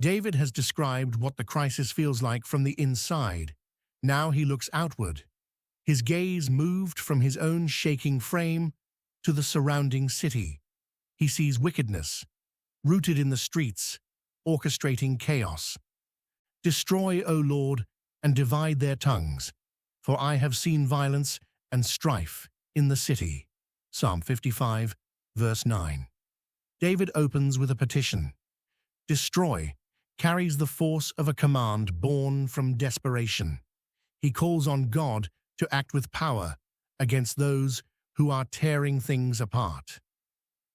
David has described what the crisis feels like from the inside. Now he looks outward. His gaze moved from his own shaking frame to the surrounding city. He sees wickedness, rooted in the streets, orchestrating chaos. Destroy, O Lord, and divide their tongues, for I have seen violence and strife in the city. Psalm 55, verse 9. David opens with a petition. Destroy carries the force of a command born from desperation. He calls on God to act with power against those who are tearing things apart.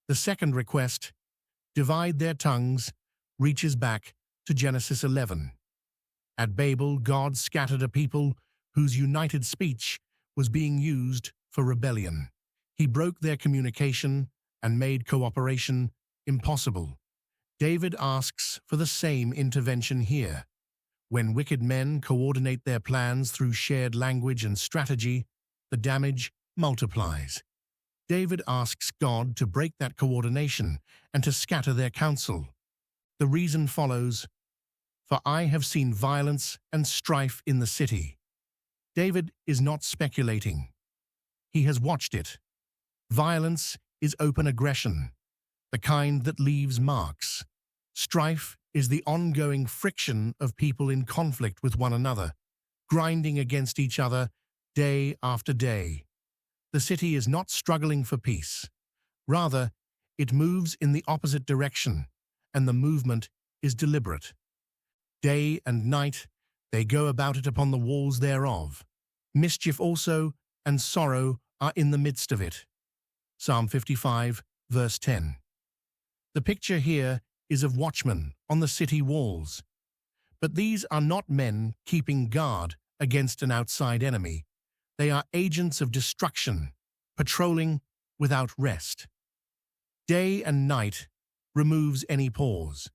The second request, divide their tongues, reaches back to Genesis 11. At Babel, God scattered a people whose united speech was being used for rebellion. He broke their communication and made cooperation impossible. David asks for the same intervention here. When wicked men coordinate their plans through shared language and strategy, the damage multiplies. David asks God to break that coordination and to scatter their counsel. The reason follows, for I have seen violence and strife in the city. David is not speculating. He has watched it. Violence is open aggression, the kind that leaves marks. Strife is the ongoing friction of people in conflict with one another, grinding against each other day after day. The city is not struggling for peace. Rather, it moves in the opposite direction, and the movement is deliberate. Day and night, they go about it upon the walls thereof. Mischief also and sorrow are in the midst of it. Psalm 55, verse 10. The picture here is of watchmen on the city walls. But these are not men keeping guard against an outside enemy. They are agents of destruction, patrolling without rest. Day and night removes any pause.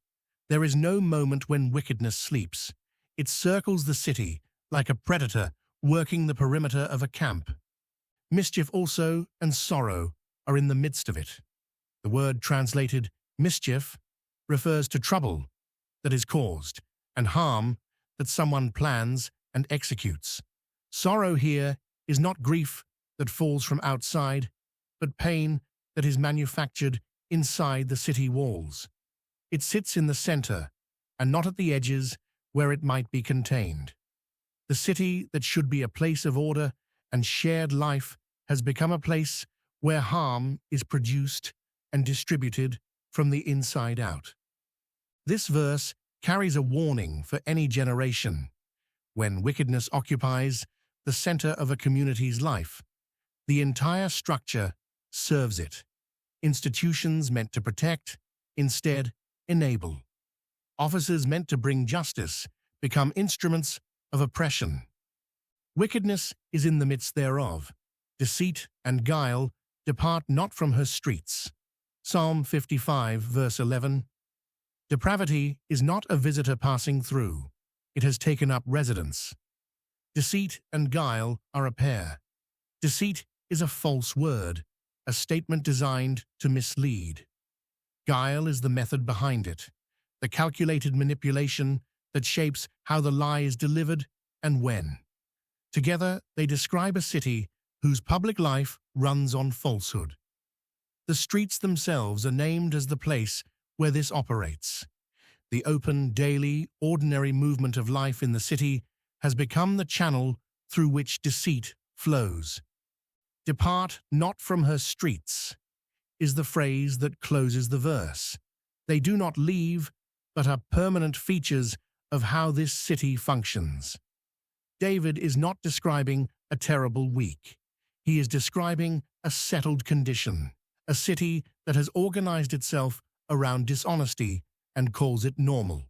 There is no moment when wickedness sleeps. It circles the city like a predator working the perimeter of a camp. Mischief also and sorrow are in the midst of it. The word translated mischief refers to trouble that is caused and harm that someone plans and executes. Sorrow here is not grief that falls from outside, but pain that is manufactured inside the city walls. It sits in the center and not at the edges where it might be contained. The city that should be a place of order and shared life has become a place where harm is produced and distributed from the inside out. This verse carries a warning for any generation. When wickedness occupies the center of a community's life, the entire structure serves it. Institutions meant to protect, instead, enable. Officers meant to bring justice become instruments of oppression. Wickedness is in the midst thereof. Deceit and guile depart not from her streets. Psalm 55, verse 11. Depravity is not a visitor passing through. It has taken up residence. Deceit and guile are a pair. Deceit is a false word, a statement designed to mislead. Guile is the method behind it, the calculated manipulation that shapes how the lie is delivered and when. Together, they describe a city whose public life runs on falsehood. The streets themselves are named as the place where this operates. The open, daily, ordinary movement of life in the city has become the channel through which deceit flows. Depart not from her streets is the phrase that closes the verse. They do not leave, but are permanent features of how this city functions. David is not describing a terrible week. He is describing a settled condition, a city that has organized itself around dishonesty and calls it normal.